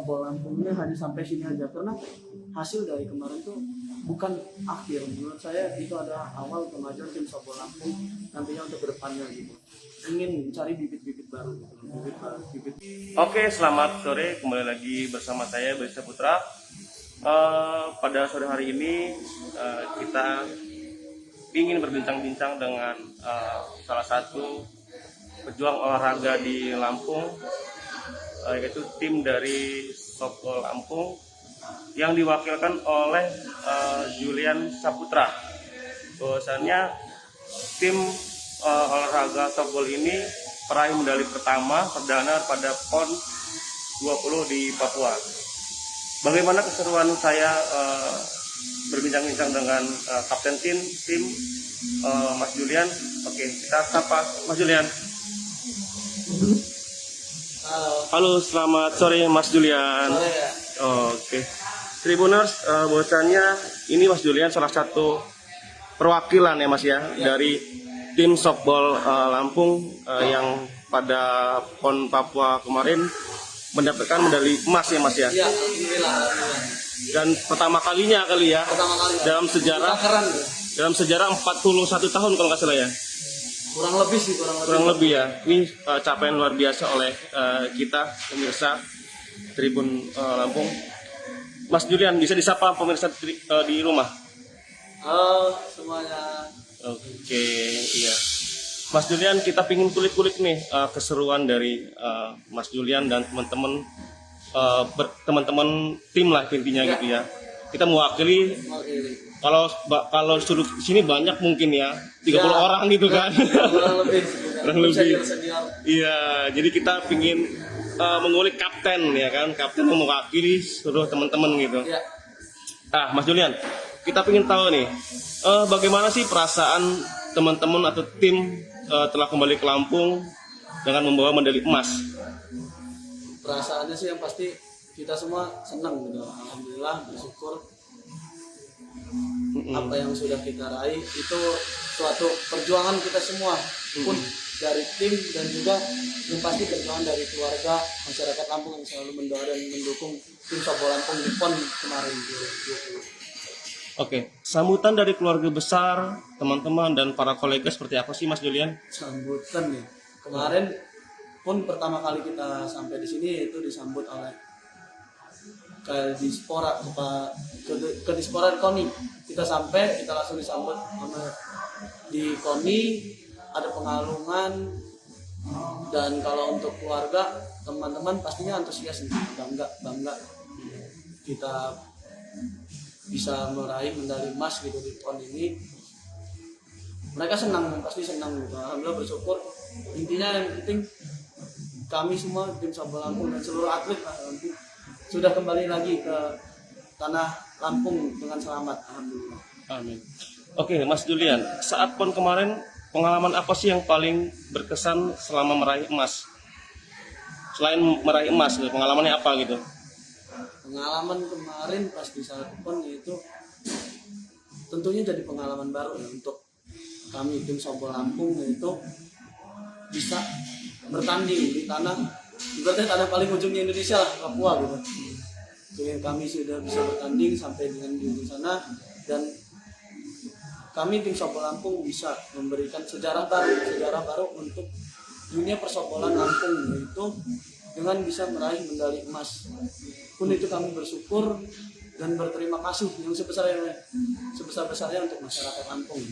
Softball Lampung ini hanya sampai sini aja, karena hasil dari kemarin tuh bukan akhir. Menurut saya itu adalah awal kemajuan tim Softball Lampung nantinya untuk kedepannya gitu. Ingin mencari bibit-bibit baru gitu. Bibit. Oke, selamat sore, kembali lagi bersama saya Besa Putra. Pada sore hari ini kita ingin berbincang-bincang dengan salah satu pejuang olahraga di Lampung, yaitu tim dari Softball Lampung yang diwakilkan oleh Julian Saputra. Bahwasannya tim olahraga softball ini peraih medali pertama perdana pada PON 20 di Papua. Bagaimana keseruan saya berbincang-bincang dengan kapten tim Mas Julian. Oke, kita sapa Mas Julian. Halo, selamat sore Mas Julian. Sore ya. Oke, Tribuners, bahwasannya ini Mas Julian salah satu perwakilan ya Mas ya, dari tim softball Lampung yang pada PON Papua kemarin mendapatkan medali emas ya Mas ya. Iya, alhamdulillah. Dan pertama kalinya kali ya, Pertama kali ya. dalam sejarah Keren. dalam sejarah 41 tahun kalau nggak salah ya. Kurang lebih sih, Kurang lebih ya. Ini capaian luar biasa oleh kita pemirsa Tribun Lampung. Mas Julian, bisa disapa pemirsa di rumah? Halo semuanya. Oke, iya. Mas Julian, kita pingin kulik-kulik nih keseruan dari Mas Julian dan teman-teman teman-teman tim lah intinya gitu ya. Kita mewakili, kalau suruh sini banyak mungkin ya, 30 orang gitu kan. Kurang lebih. Kurang lebih. Iya, jadi kita pingin mengulik kapten ya kan, kapten yang mewakili seluruh teman-teman gitu. Ya. Mas Julian, kita pingin tahu nih, bagaimana sih perasaan teman-teman atau tim telah kembali ke Lampung dengan membawa medali emas? Perasaannya sih yang pasti kita semua senang gitu. Alhamdulillah, bersyukur apa yang sudah kita raih itu suatu perjuangan kita semua, pun dari tim dan juga yang pasti perjuangan dari keluarga masyarakat Lampung yang selalu mendoa dan mendukung tim Softball Lampung di PON kemarin 2020. Oke, sambutan dari keluarga besar, teman-teman dan para kolega seperti apa sih Mas Julian? Sambutan ya. Kemarin pun pertama kali kita sampai di sini itu disambut oleh Dispora ke Dispora di KONI. Kita sampai, kita langsung disambut sama di KONI, ada pengalungan, dan kalau untuk keluarga teman-teman pastinya antusias, bangga kita bisa meraih medali emas gitu di PON ini. Mereka senang, pasti senang gitu. Alhamdulillah, bersyukur. Intinya yang penting kami semua tim Softball Lampung dan seluruh atlet Lampung sudah kembali lagi ke tanah Lampung dengan selamat, alhamdulillah. Amin. Oke, Mas Julian, saat PON kemarin pengalaman apa sih yang paling berkesan selama meraih emas? Selain meraih emas, pengalamannya apa gitu? Pengalaman kemarin pas di saat PON itu tentunya jadi pengalaman baru ya untuk kami tim Softball Lampung, yaitu bisa bertanding di tanah, ibaratnya tanah paling ujungnya Indonesia lah, Papua gitu. Jadi kami sudah bisa bertanding sampai dengan di sana, dan kami tim Softball Lampung bisa memberikan sejarah baru untuk dunia persoftballan Lampung, yaitu dengan bisa meraih medali emas. Pun itu kami bersyukur dan berterima kasih yang sebesar-besarnya untuk masyarakat Lampung.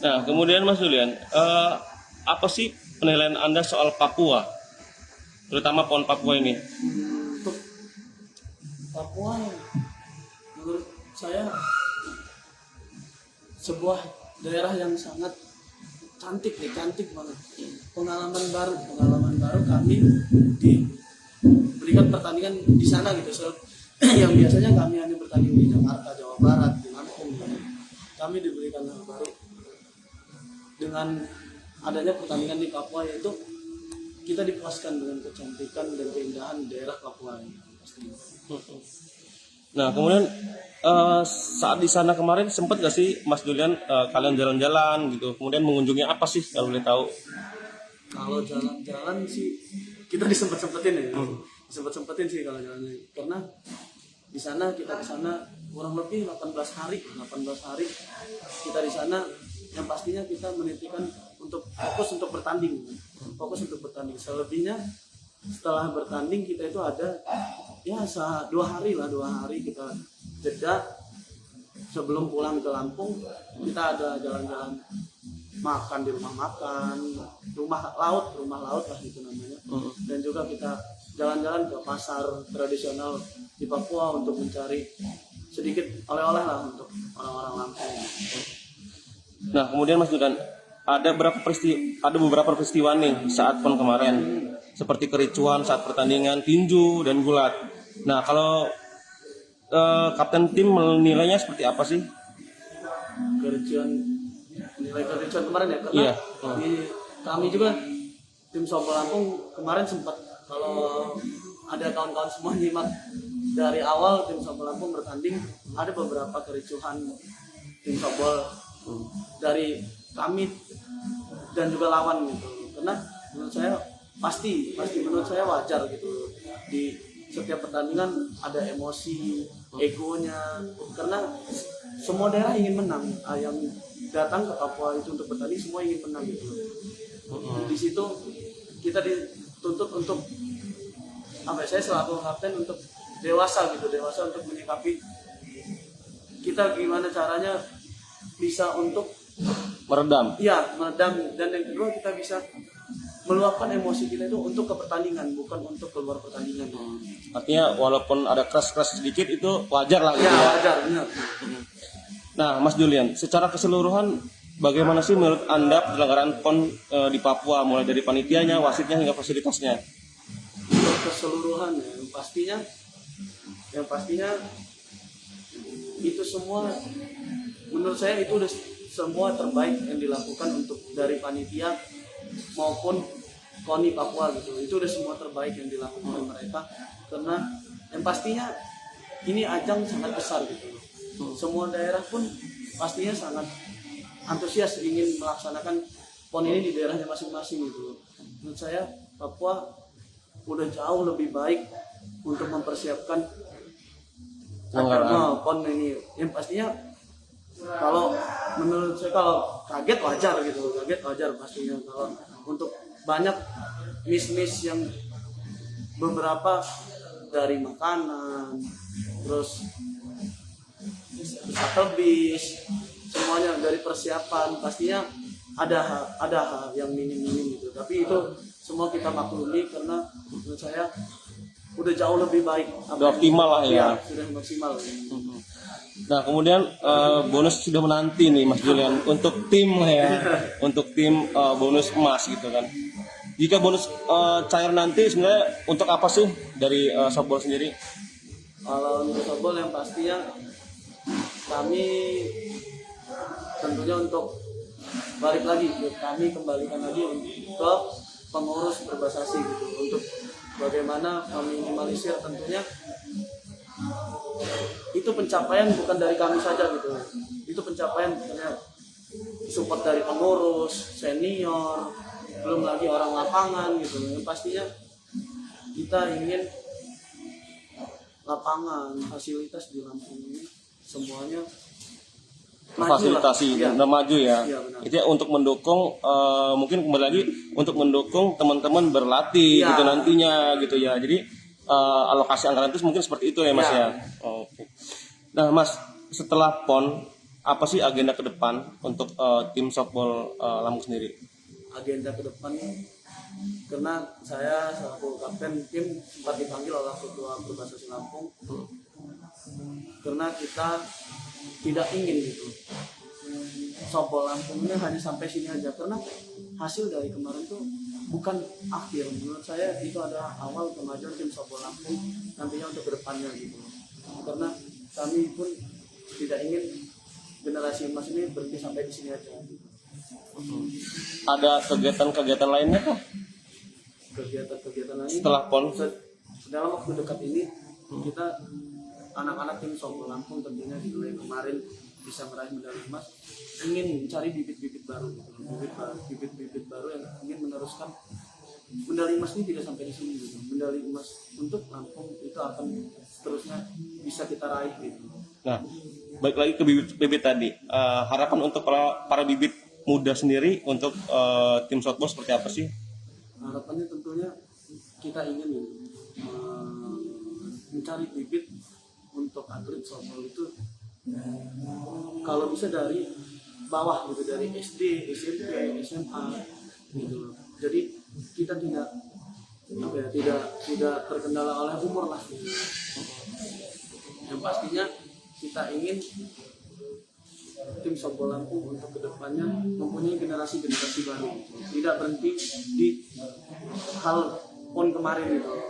Nah, kemudian Mas Julian, apa sih penilaian Anda soal Papua, terutama PON Papua ini? Untuk Papua, menurut saya sebuah daerah yang sangat cantik banget. Pengalaman baru kami diberikan pertandingan di sana gitu. Yang biasanya kami hanya bertanding di Jakarta, Jawa Barat, di Lampung. Kami diberikan hal baru dengan adanya pertandingan di Papua, yaitu kita dipuaskan dengan kecantikan dan keindahan daerah Papua ini. Nah, kemudian saat di sana kemarin sempat gak sih Mas Julian kalian jalan-jalan gitu, kemudian mengunjungi apa sih kalau boleh tahu? Kalau jalan-jalan sih kita disempet-sempetin ya. sempet-sempetin sih kalau jalannya, karena kita di sana kurang lebih 18 hari kita di sana, yang pastinya kita menitikan untuk fokus untuk bertanding. Selebihnya setelah bertanding kita itu ada ya 2 hari kita jeda sebelum pulang ke Lampung. Kita ada jalan-jalan, makan di rumah makan, rumah laut lah itu namanya. Dan juga kita jalan-jalan ke pasar tradisional di Papua untuk mencari sedikit oleh-oleh lah untuk orang-orang Lampung. Nah, kemudian Mas Julian, ada beberapa peristiwa nih saat PON kemarin, seperti kericuan saat pertandingan tinju dan gulat. Nah, kalau kapten tim menilainya seperti apa sih? Nilai kericuan kemarin ya, karena Iya. kami juga tim softball Lampung kemarin sempat, kalau ada kawan-kawan semua nyimak dari awal tim softball Lampung bertanding, ada beberapa kericuhan tim softball dari kami dan juga lawan gitu. Karena menurut saya pasti menurut saya wajar gitu, di setiap pertandingan ada emosi, egonya, karena semua daerah ingin menang. Yang datang ke Papua itu untuk bertanding semua ingin menang gitu. Di situ kita dituntut untuk saya selaku kapten untuk dewasa untuk menyikapi, kita gimana caranya bisa untuk Meredam. dan yang kedua kita bisa meluapkan emosi kita itu untuk ke pertandingan, bukan untuk keluar pertandingan. Artinya walaupun ada keras-keras sedikit itu wajar lah. Ya, wajar, benar. Nah, Mas Julian, secara keseluruhan bagaimana sih menurut Anda penyelenggaraan PON di Papua, mulai dari panitianya, wasitnya hingga fasilitasnya? Untuk keseluruhan yang pastinya itu semua menurut saya itu udah semua terbaik yang dilakukan untuk dari panitia maupun KONI Papua gitu. Itu udah semua terbaik yang dilakukan mereka, karena yang pastinya ini ajang sangat besar gitu. Semua daerah pun pastinya sangat antusias ingin melaksanakan PON ini di daerahnya masing-masing gitu. Menurut saya Papua udah jauh lebih baik untuk mempersiapkan PON ini. Yang pastinya kalau menurut saya, kalau kaget wajar pastinya. Kalau untuk banyak miss yang beberapa dari makanan, terus shuttle bis, semuanya dari persiapan pastinya ada hal yang minim gitu. Tapi itu semua kita maklumi, karena menurut saya udah jauh lebih baik. Udah optimal lah ya. Sudah maksimal. Nah, kemudian bonus sudah menanti nih Mas Julian untuk tim ya, untuk tim bonus emas gitu kan. Jika bonus cair nanti sebenarnya untuk apa sih dari softball sendiri? Kalau untuk softball yang pastinya kami tentunya untuk kami kembalikan lagi ke pengurus Perbasasi gitu, untuk bagaimana meminimalisir tentunya. Itu pencapaian bukan dari kami saja gitu, itu pencapaian karena support dari pengurus, senior, belum lagi orang lapangan gitu. Yang pastinya kita ingin lapangan, fasilitas di Lampung ini semuanya Fasilitasi dan maju ya. Iya, benar. Itu ya untuk mendukung mungkin kembali lagi untuk mendukung teman-teman berlatih gitu nantinya gitu ya. Jadi alokasi anggaran itu mungkin seperti itu ya Mas ya. Oke. Nah Mas, setelah PON apa sih agenda ke depan untuk tim softball Lampung sendiri? Agenda ke depan, karena saya selaku kapten tim sempat dipanggil oleh Ketua Perbasasi Lampung, karena kita tidak ingin gitu softball Lampung ini hanya sampai sini aja, karena hasil dari kemarin tuh bukan akhir. Menurut saya itu adalah awal kemajuan tim softball Lampung nantinya untuk kedepannya gitu, karena kami pun tidak ingin generasi emas ini berhenti sampai di sini aja gitu. Ada kegiatan-kegiatan lainnya kah? Kegiatan lain Setelah PON? Dalam waktu dekat ini kita anak-anak tim softball Lampung tentunya mulai kemarin bisa meraih medali emas, ingin mencari bibit-bibit baru gitu. Bibit-bibit baru yang ingin meneruskan medali emas ini tidak sampai di sini gitu. Medali emas untuk Lampung itu akan seterusnya bisa kita raih gitu. Nah, balik lagi ke bibit tadi. Harapan untuk para bibit muda sendiri untuk tim softball seperti apa sih? Harapannya tentunya kita ingin mencari bibit untuk atlet softball itu kalau bisa dari bawah gitu, dari SD, SMP, SMA gitu. Jadi kita tidak terkendala oleh umur lah gitu. Yang pastinya kita ingin tim softball Lampung untuk kedepannya mempunyai generasi baru gitu. Tidak berhenti di hal pon kemarin gitu.